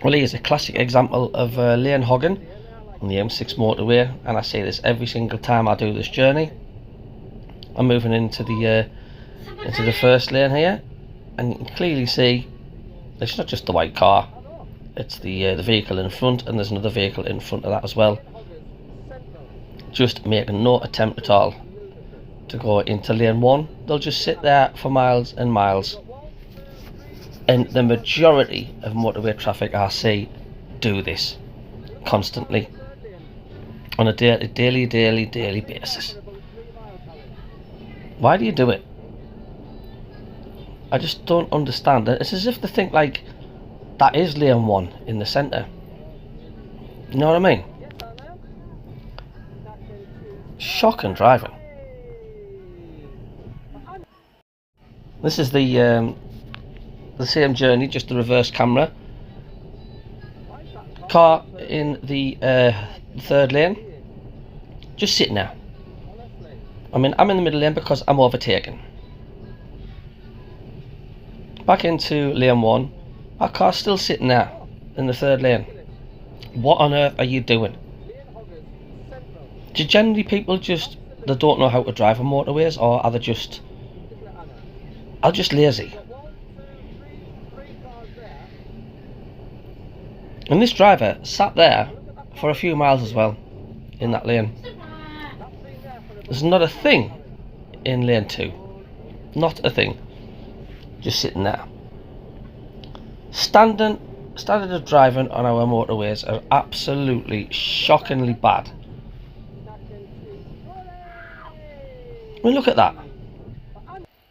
Well, here's a classic example of lane hogging on the M6 motorway, and I say this every single time I do this journey. I'm moving into the first lane here, and you can clearly see it's not just the white car, it's the vehicle in front, and there's another vehicle in front of that as well, just making no attempt at all to go into lane 1. They'll just sit there for miles and miles. And the majority of motorway traffic I see do this constantly on a daily basis. Why do you do it? I just don't understand it. It's as if they think like that is lane 1 in the centre. You know what I mean? Shocking driving. This is the same journey, just the reverse camera. Car in the third lane, just sitting there. I mean, I'm in the middle lane because I'm overtaken. Back into lane 1, our car's still sitting there in the third lane. What on earth are you doing? Do generally people just, they don't know how to drive on motorways, or are they just lazy? And this driver sat there for a few miles as well in that lane. There's not a thing in lane 2. Not a thing. Just sitting there. Standard of driving on our motorways are absolutely shockingly bad. I mean, look at that.